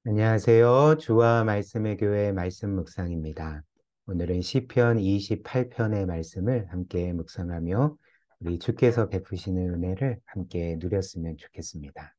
안녕하세요. 주와 말씀의 교회 말씀 묵상입니다. 오늘은 시편 28편의 말씀을 함께 묵상하며 우리 주께서 베푸시는 은혜를 함께 누렸으면 좋겠습니다.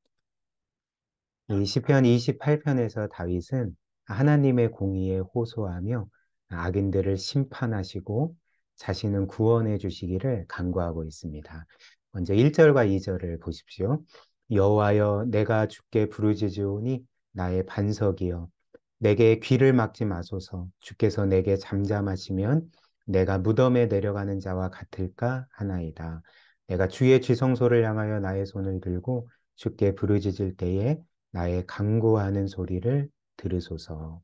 이 시편 28편에서 다윗은 하나님의 공의에 호소하며 악인들을 심판하시고 자신은 구원해 주시기를 간구하고 있습니다. 먼저 1절과 2절을 보십시오. 여호와여 내가 주께 부르짖으오니 나의 반석이여 내게 귀를 막지 마소서. 주께서 내게 잠잠하시면 내가 무덤에 내려가는 자와 같을까 하나이다. 내가 주의 지성소를 향하여 나의 손을 들고 주께 부르짖을 때에 나의 간구하는 소리를 들으소서.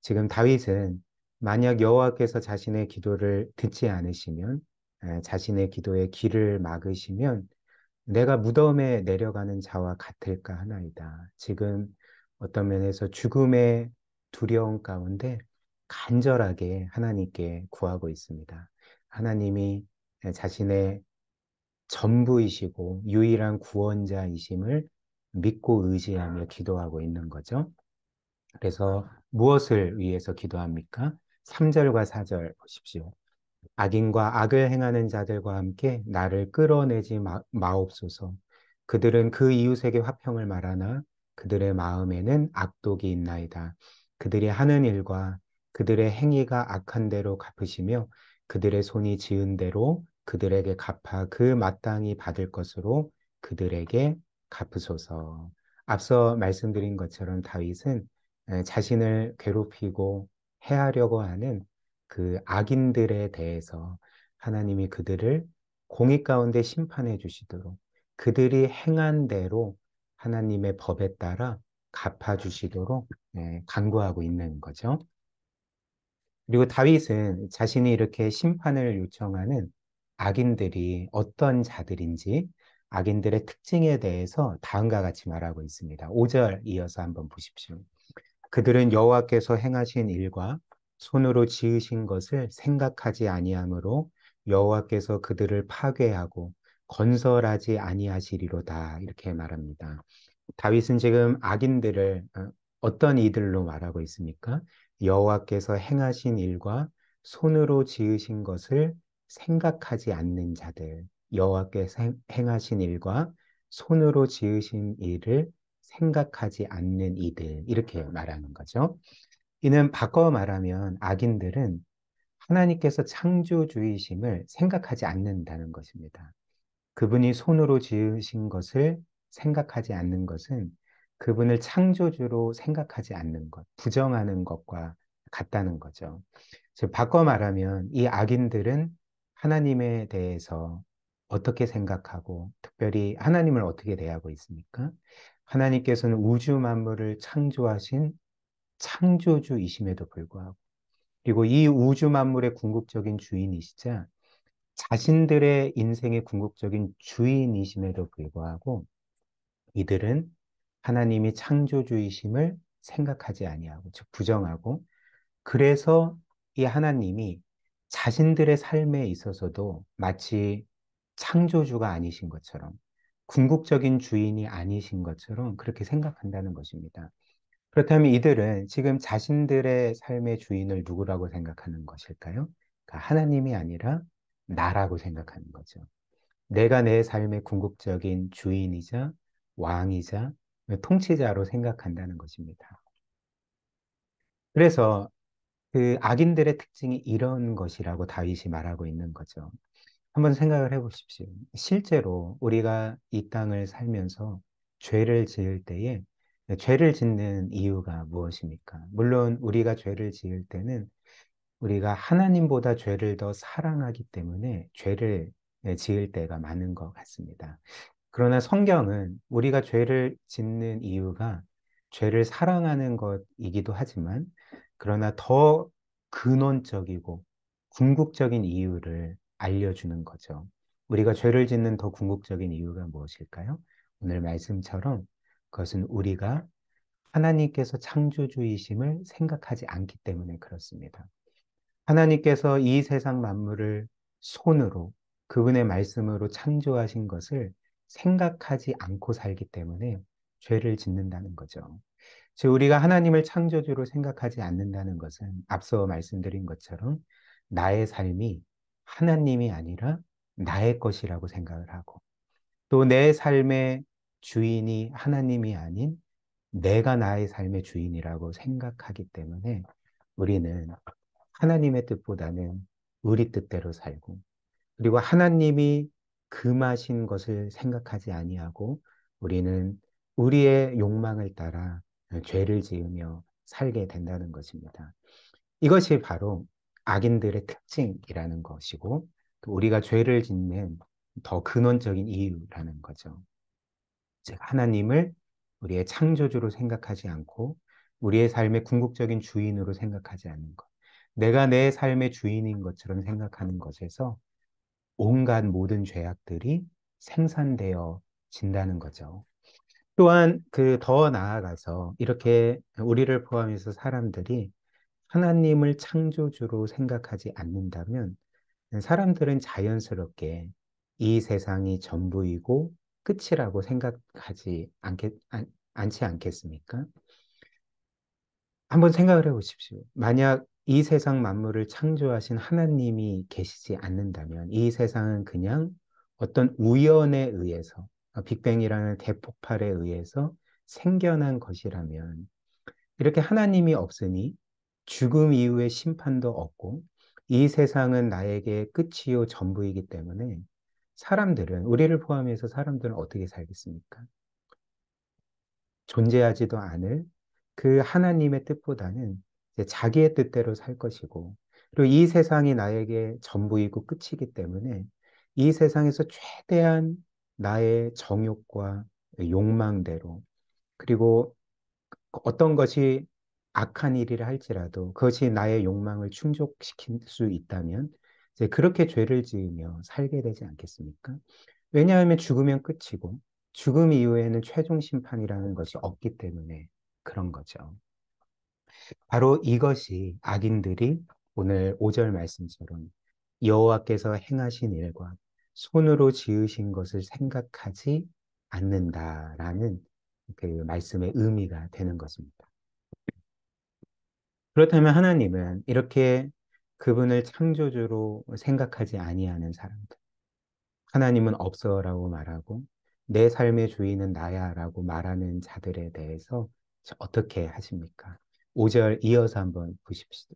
지금 다윗은 만약 여호와께서 자신의 기도를 듣지 않으시면, 자신의 기도에 귀를 막으시면 내가 무덤에 내려가는 자와 같을까 하나이다. 지금 어떤 면에서 죽음의 두려움 가운데 간절하게 하나님께 구하고 있습니다. 하나님이 자신의 전부이시고 유일한 구원자이심을 믿고 의지하며 기도하고 있는 거죠. 그래서 무엇을 위해서 기도합니까? 3절과 4절 보십시오. 악인과 악을 행하는 자들과 함께 나를 끌어내지 마옵소서. 그들은 그 이웃에게 화평을 말하나 그들의 마음에는 악독이 있나이다. 그들이 하는 일과 그들의 행위가 악한 대로 갚으시며 그들의 손이 지은 대로 그들에게 갚아 그 마땅히 받을 것으로 그들에게 갚으소서. 앞서 말씀드린 것처럼 다윗은 자신을 괴롭히고 해하려고 하는 그 악인들에 대해서 하나님이 그들을 공의 가운데 심판해 주시도록 그들이 행한 대로 하나님의 법에 따라 갚아 주시도록 간구하고 있는 거죠. 그리고 다윗은 자신이 이렇게 심판을 요청하는 악인들이 어떤 자들인지 악인들의 특징에 대해서 다음과 같이 말하고 있습니다. 5절 이어서 한번 보십시오. 그들은 여호와께서 행하신 일과 손으로 지으신 것을 생각하지 아니하므로 여호와께서 그들을 파괴하고 건설하지 아니하시리로다 이렇게 말합니다. 다윗은 지금 악인들을 어떤 이들로 말하고 있습니까? 여호와께서 행하신 일과 손으로 지으신 것을 생각하지 않는 자들, 여호와께서 행하신 일과 손으로 지으신 일을 생각하지 않는 이들 이렇게 말하는 거죠. 이는 바꿔 말하면 악인들은 하나님께서 창조주이심을 생각하지 않는다는 것입니다. 그분이 손으로 지으신 것을 생각하지 않는 것은 그분을 창조주로 생각하지 않는 것, 부정하는 것과 같다는 거죠. 즉, 바꿔 말하면 이 악인들은 하나님에 대해서 어떻게 생각하고 특별히 하나님을 어떻게 대하고 있습니까? 하나님께서는 우주 만물을 창조하신 창조주이심에도 불구하고 그리고 이 우주 만물의 궁극적인 주인이시자 자신들의 인생의 궁극적인 주인이심에도 불구하고 이들은 하나님이 창조주이심을 생각하지 아니하고 즉 부정하고 그래서 이 하나님이 자신들의 삶에 있어서도 마치 창조주가 아니신 것처럼 궁극적인 주인이 아니신 것처럼 그렇게 생각한다는 것입니다. 그렇다면 이들은 지금 자신들의 삶의 주인을 누구라고 생각하는 것일까요? 그러니까 하나님이 아니라 나라고 생각하는 거죠. 내가 내 삶의 궁극적인 주인이자 왕이자 통치자로 생각한다는 것입니다. 그래서 그 악인들의 특징이 이런 것이라고 다윗이 말하고 있는 거죠. 한번 생각을 해 보십시오. 실제로 우리가 이 땅을 살면서 죄를 지을 때에 죄를 짓는 이유가 무엇입니까? 물론 우리가 죄를 지을 때는 우리가 하나님보다 죄를 더 사랑하기 때문에 죄를 지을 때가 많은 것 같습니다. 그러나 성경은 우리가 죄를 짓는 이유가 죄를 사랑하는 것이기도 하지만 그러나 더 근원적이고 궁극적인 이유를 알려주는 거죠. 우리가 죄를 짓는 더 궁극적인 이유가 무엇일까요? 오늘 말씀처럼 그것은 우리가 하나님께서 창조주이심을 생각하지 않기 때문에 그렇습니다. 하나님께서 이 세상 만물을 손으로 그분의 말씀으로 창조하신 것을 생각하지 않고 살기 때문에 죄를 짓는다는 거죠. 즉, 우리가 하나님을 창조주로 생각하지 않는다는 것은 앞서 말씀드린 것처럼 나의 삶이 하나님이 아니라 나의 것이라고 생각을 하고 또 내 삶의 주인이 하나님이 아닌 내가 나의 삶의 주인이라고 생각하기 때문에 우리는 하나님의 뜻보다는 우리 뜻대로 살고 그리고 하나님이 금하신 것을 생각하지 아니하고 우리는 우리의 욕망을 따라 죄를 지으며 살게 된다는 것입니다. 이것이 바로 악인들의 특징이라는 것이고 또 우리가 죄를 짓는 더 근원적인 이유라는 거죠. 즉 하나님을 우리의 창조주로 생각하지 않고 우리의 삶의 궁극적인 주인으로 생각하지 않는 것. 내가 내 삶의 주인인 것처럼 생각하는 것에서 온갖 모든 죄악들이 생산되어 진다는 거죠. 또한 그 더 나아가서 이렇게 우리를 포함해서 사람들이 하나님을 창조주로 생각하지 않는다면 사람들은 자연스럽게 이 세상이 전부이고 끝이라고 생각하지 않지 않겠습니까? 한번 생각을 해 보십시오. 만약 이 세상 만물을 창조하신 하나님이 계시지 않는다면 이 세상은 그냥 어떤 우연에 의해서, 빅뱅이라는 대폭발에 의해서 생겨난 것이라면 이렇게 하나님이 없으니 죽음 이후의 심판도 없고 이 세상은 나에게 끝이요 전부이기 때문에 사람들은, 우리를 포함해서 사람들은 어떻게 살겠습니까? 존재하지도 않을 그 하나님의 뜻보다는 이제 자기의 뜻대로 살 것이고, 그리고 이 세상이 나에게 전부이고 끝이기 때문에 이 세상에서 최대한 나의 정욕과 욕망대로, 그리고 어떤 것이 악한 일이라 할지라도 그것이 나의 욕망을 충족시킬 수 있다면 이제 그렇게 죄를 지으며 살게 되지 않겠습니까? 왜냐하면 죽으면 끝이고 죽음 이후에는 최종 심판이라는 것이 없기 때문에 그런 거죠. 바로 이것이 악인들이 오늘 5절 말씀처럼 여호와께서 행하신 일과 손으로 지으신 것을 생각하지 않는다라는 그 말씀의 의미가 되는 것입니다. 그렇다면 하나님은 이렇게 그분을 창조주로 생각하지 아니하는 사람들, 하나님은 없어라고 말하고 내 삶의 주인은 나야라고 말하는 자들에 대해서 어떻게 하십니까? 5절 이어서 한번 보십시오.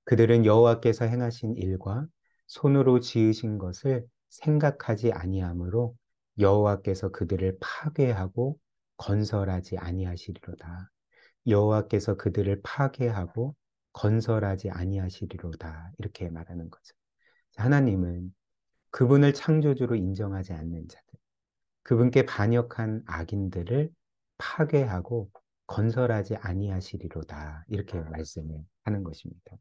그들은 여호와께서 행하신 일과 손으로 지으신 것을 생각하지 아니하므로 여호와께서 그들을 파괴하고 건설하지 아니하시리로다. 여호와께서 그들을 파괴하고 건설하지 아니하시리로다. 이렇게 말하는 거죠. 하나님은 그분을 창조주로 인정하지 않는 자들, 그분께 반역한 악인들을 파괴하고 건설하지 아니하시리로다. 이렇게 말씀을 하는 것입니다.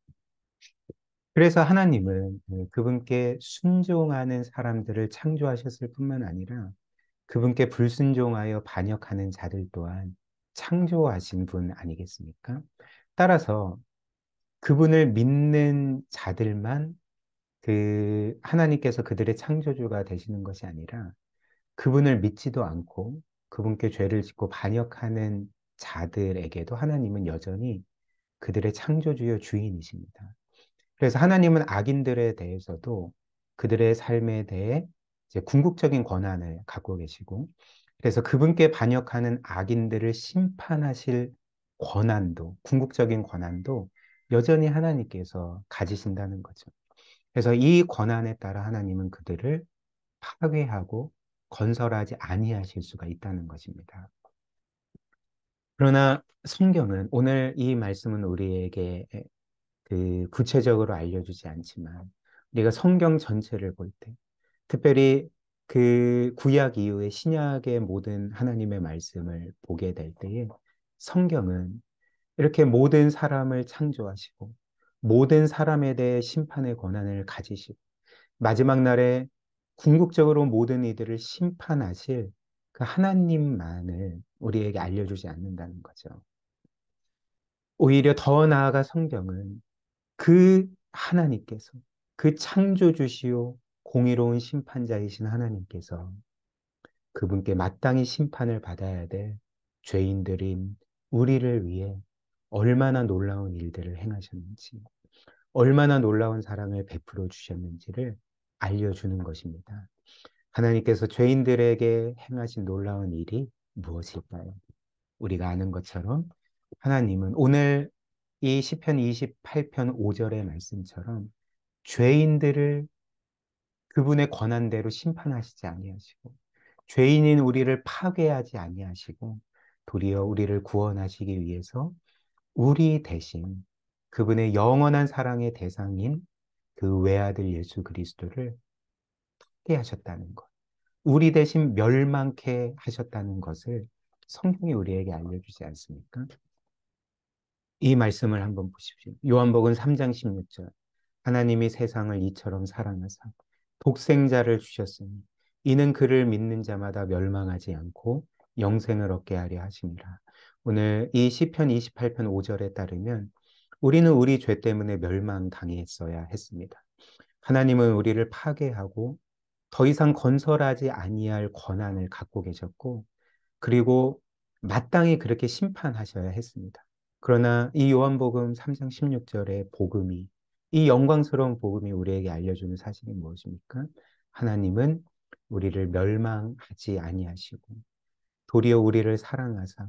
그래서 하나님은 그분께 순종하는 사람들을 창조하셨을 뿐만 아니라 그분께 불순종하여 반역하는 자들 또한 창조하신 분 아니겠습니까? 따라서 그분을 믿는 자들만 그 하나님께서 그들의 창조주가 되시는 것이 아니라 그분을 믿지도 않고 그분께 죄를 짓고 반역하는 자들에게도 하나님은 여전히 그들의 창조주요 주인이십니다. 그래서 하나님은 악인들에 대해서도 그들의 삶에 대해 이제 궁극적인 권한을 갖고 계시고, 그래서 그분께 반역하는 악인들을 심판하실 권한도, 궁극적인 권한도 여전히 하나님께서 가지신다는 거죠. 그래서 이 권한에 따라 하나님은 그들을 파괴하고 건설하지 아니하실 수가 있다는 것입니다. 그러나 성경은 오늘 이 말씀은 우리에게 그 구체적으로 알려주지 않지만 우리가 성경 전체를 볼 때, 특별히 그 구약 이후에 신약의 모든 하나님의 말씀을 보게 될 때에 성경은 이렇게 모든 사람을 창조하시고 모든 사람에 대해 심판의 권한을 가지시고 마지막 날에 궁극적으로 모든 이들을 심판하실 그 하나님만을 우리에게 알려주지 않는다는 거죠. 오히려 더 나아가 성경은 그 하나님께서, 그 창조주시오 공의로운 심판자이신 하나님께서 그분께 마땅히 심판을 받아야 될 죄인들인 우리를 위해 얼마나 놀라운 일들을 행하셨는지, 얼마나 놀라운 사랑을 베풀어 주셨는지를 알려주는 것입니다. 하나님께서 죄인들에게 행하신 놀라운 일이 무엇일까요? 우리가 아는 것처럼 하나님은 오늘 이 시편 28편 5절의 말씀처럼 죄인들을 그분의 권한대로 심판하시지 아니하시고 죄인인 우리를 파괴하지 아니하시고 도리어 우리를 구원하시기 위해서 우리 대신 그분의 영원한 사랑의 대상인 그 외아들 예수 그리스도를 하게 하셨다는 것. 우리 대신 멸망케 하셨다는 것을 성경이 우리에게 알려주지 않습니까? 이 말씀을 한번 보십시오. 요한복음 3장 16절. 하나님이 세상을 이처럼 사랑하사 독생자를 주셨으니 이는 그를 믿는 자마다 멸망하지 않고 영생을 얻게 하려 하심이라. 오늘 이 시편 28편 5절에 따르면 우리는 우리 죄 때문에 멸망당했어야 했습니다. 하나님은 우리를 파괴하고 더 이상 건설하지 아니할 권한을 갖고 계셨고 그리고 마땅히 그렇게 심판하셔야 했습니다. 그러나 이 요한복음 3장 16절의 복음이 이 영광스러운 복음이 우리에게 알려주는 사실이 무엇입니까? 하나님은 우리를 멸망하지 아니하시고 도리어 우리를 사랑하사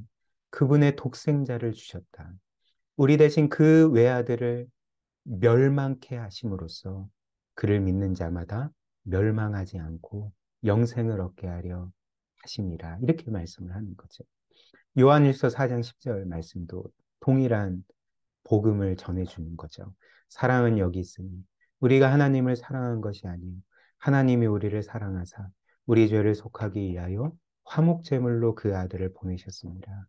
그분의 독생자를 주셨다. 우리 대신 그 외아들을 멸망케 하심으로써 그를 믿는 자마다 멸망하지 않고 영생을 얻게 하려 하심이라. 이렇게 말씀을 하는 거죠. 요한일서 4장 10절 말씀도 동일한 복음을 전해주는 거죠. 사랑은 여기 있으니 우리가 하나님을 사랑한 것이 아니요 하나님이 우리를 사랑하사 우리 죄를 속하기 위하여 화목제물로 그 아들을 보내셨습니다.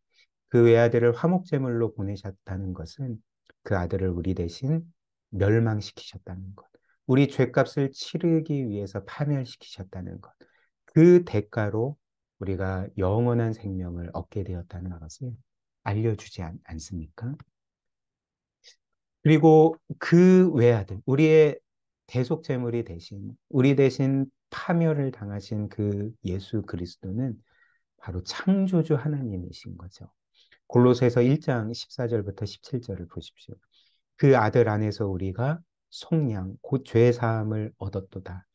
그 외아들을 화목제물로 보내셨다는 것은 그 아들을 우리 대신 멸망시키셨다는 것. 우리 죄값을 치르기 위해서 파멸시키셨다는 것. 그 대가로 우리가 영원한 생명을 얻게 되었다는 것을 알려주지 않습니까? 그리고 그 외아들, 우리의 대속제물이 대신, 우리 대신 파멸을 당하신 그 예수 그리스도는 바로 창조주 하나님이신 거죠. 골로새서 1장 14절부터 17절을 보십시오. 그 아들 안에서 우리가 속량, 곧 죄사함을 얻었도다.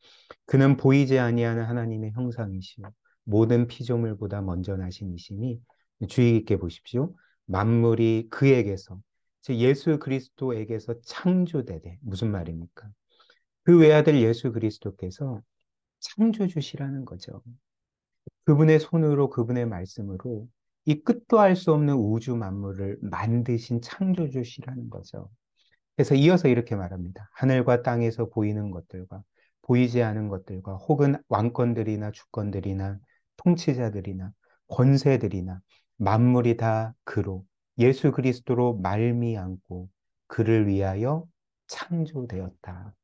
그는 보이지 아니하는 하나님의 형상이시요 모든 피조물보다 먼저 나신 이시니 주의 깊게 보십시오. 만물이 그에게서 즉 예수 그리스도에게서 창조되되 무슨 말입니까? 그 외아들 예수 그리스도께서 창조주시라는 거죠. 그분의 손으로 그분의 말씀으로 이 끝도 알 수 없는 우주 만물을 만드신 창조주시라는 거죠. 그래서 이어서 이렇게 말합니다. 하늘과 땅에서 보이는 것들과 보이지 않은 것들과 혹은 왕권들이나 주권들이나 통치자들이나 권세들이나 만물이 다 그로 예수 그리스도로 말미암고 그를 위하여 창조되었다.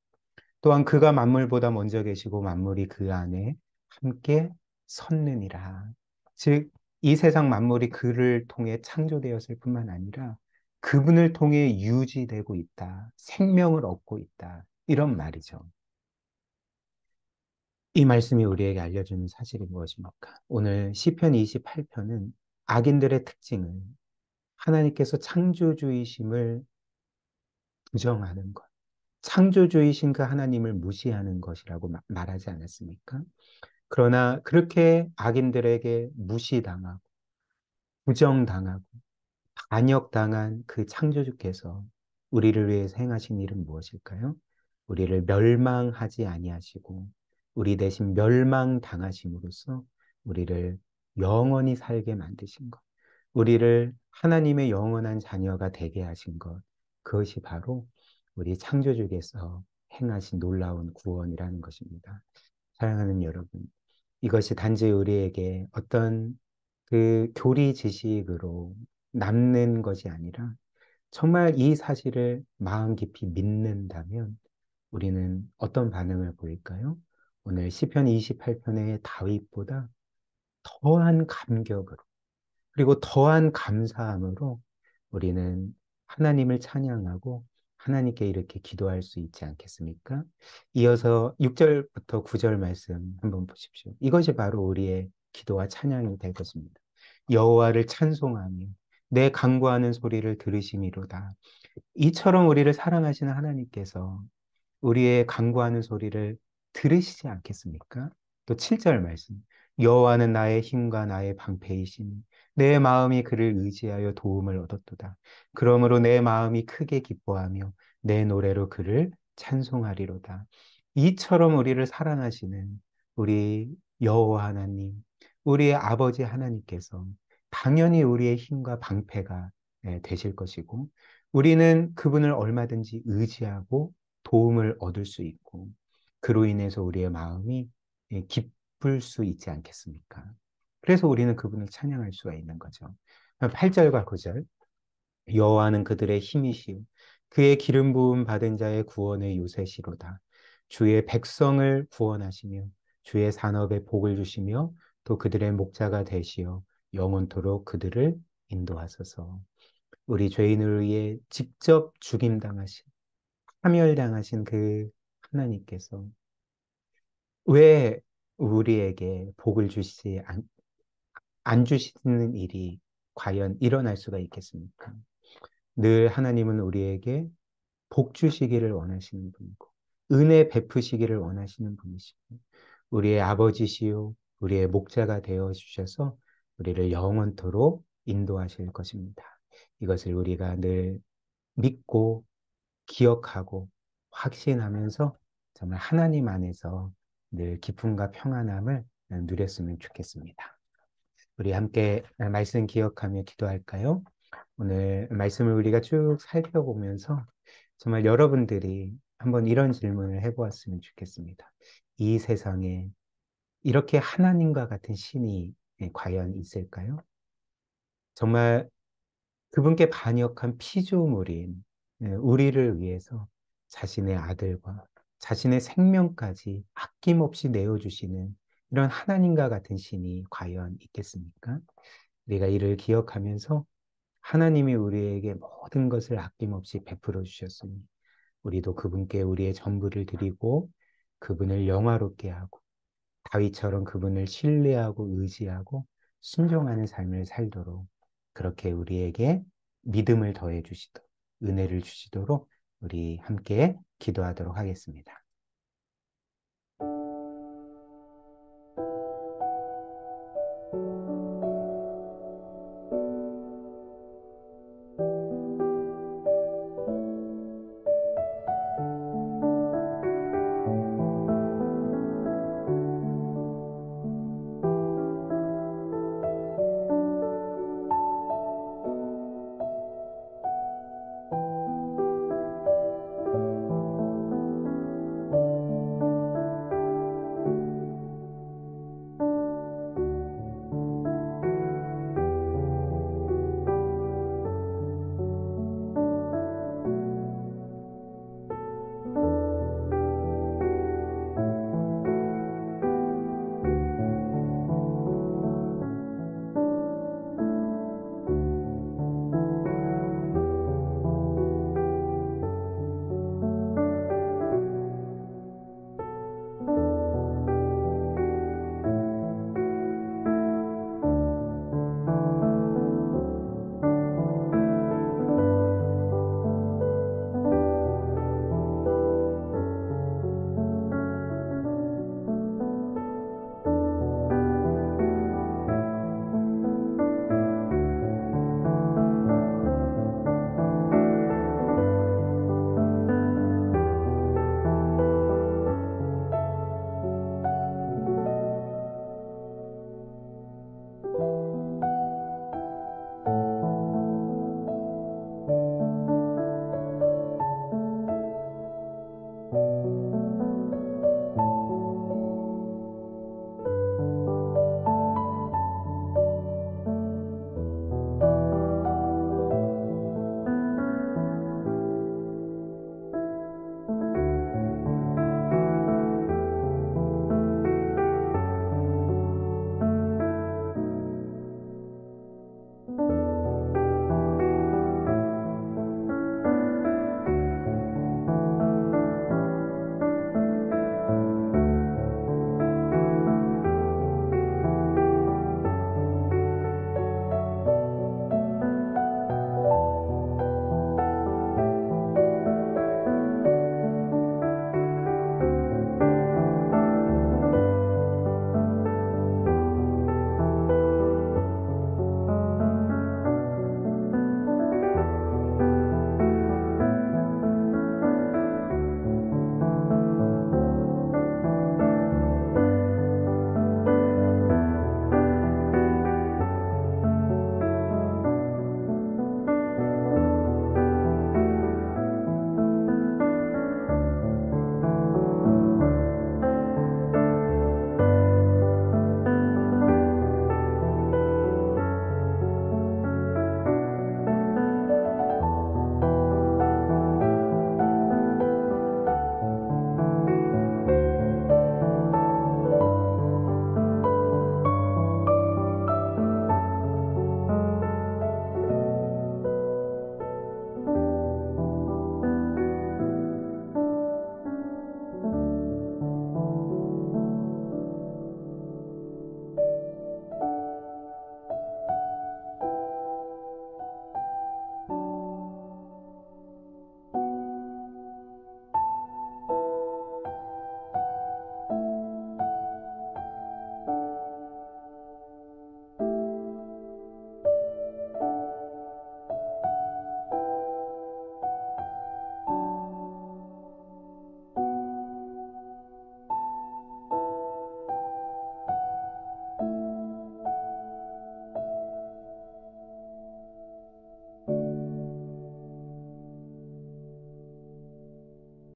또한 그가 만물보다 먼저 계시고 만물이 그 안에 함께 섰느니라. 즉, 이 세상 만물이 그를 통해 창조되었을 뿐만 아니라 그분을 통해 유지되고 있다. 생명을 얻고 있다. 이런 말이죠. 이 말씀이 우리에게 알려주는 사실이 무엇입니까? 오늘 시편 28편은 악인들의 특징을 하나님께서 창조주이심을 부정하는 것, 창조주이신 그 하나님을 무시하는 것이라고 말하지 않았습니까? 그러나 그렇게 악인들에게 무시당하고 부정당하고 반역당한 그 창조주께서 우리를 위해서 행하신 일은 무엇일까요? 우리를 멸망하지 아니하시고 우리 대신 멸망당하심으로써 우리를 영원히 살게 만드신 것, 우리를 하나님의 영원한 자녀가 되게 하신 것, 그것이 바로 우리 창조주께서 행하신 놀라운 구원이라는 것입니다. 사랑하는 여러분, 이것이 단지 우리에게 어떤 그 교리 지식으로 남는 것이 아니라 정말 이 사실을 마음 깊이 믿는다면 우리는 어떤 반응을 보일까요? 오늘 시편 28편의 다윗보다 더한 감격으로 그리고 더한 감사함으로 우리는 하나님을 찬양하고 하나님께 이렇게 기도할 수 있지 않겠습니까? 이어서 6절부터 9절 말씀 한번 보십시오. 이것이 바로 우리의 기도와 찬양이 될 것입니다. 여호와를 찬송하며 내 간구하는 소리를 들으심이로다. 이처럼 우리를 사랑하시는 하나님께서 우리의 간구하는 소리를 들으시지 않겠습니까? 또 7절 말씀. 여호와는 나의 힘과 나의 방패이시니 내 마음이 그를 의지하여 도움을 얻었도다. 그러므로 내 마음이 크게 기뻐하며 내 노래로 그를 찬송하리로다. 이처럼 우리를 사랑하시는 우리 여호와 하나님, 우리의 아버지 하나님께서 당연히 우리의 힘과 방패가 되실 것이고 우리는 그분을 얼마든지 의지하고 도움을 얻을 수 있고 그로 인해서 우리의 마음이 기쁠 수 있지 않겠습니까? 그래서 우리는 그분을 찬양할 수가 있는 거죠. 8절과 9절. 여호와는 그들의 힘이시요 그의 기름 부음 받은 자의 구원의 요새시로다. 주의 백성을 구원하시며 주의 산업에 복을 주시며 또 그들의 목자가 되시어 영원토록 그들을 인도하소서. 우리 죄인을 위해 직접 죽임당하신 파멸당하신 그 하나님께서 왜 우리에게 복을 주시지 안 주시는 일이 과연 일어날 수가 있겠습니까? 늘 하나님은 우리에게 복 주시기를 원하시는 분이고 은혜 베푸시기를 원하시는 분이시고 우리의 아버지시요 우리의 목자가 되어 주셔서 우리를 영원토록 인도하실 것입니다. 이것을 우리가 늘 믿고 기억하고 확신하면서 정말 하나님 안에서 늘 기쁨과 평안함을 누렸으면 좋겠습니다. 우리 함께 말씀 기억하며 기도할까요? 오늘 말씀을 우리가 쭉 살펴보면서 정말 여러분들이 한번 이런 질문을 해보았으면 좋겠습니다. 이 세상에 이렇게 하나님과 같은 신이 과연 있을까요? 정말 그분께 반역한 피조물인 우리를 위해서 자신의 아들과 자신의 생명까지 아낌없이 내어주시는 이런 하나님과 같은 신이 과연 있겠습니까? 우리가 이를 기억하면서 하나님이 우리에게 모든 것을 아낌없이 베풀어 주셨으니 우리도 그분께 우리의 전부를 드리고 그분을 영화롭게 하고 다윗처럼 그분을 신뢰하고 의지하고 순종하는 삶을 살도록 그렇게 우리에게 믿음을 더해 주시도록 은혜를 주시도록 우리 함께 기도하도록 하겠습니다.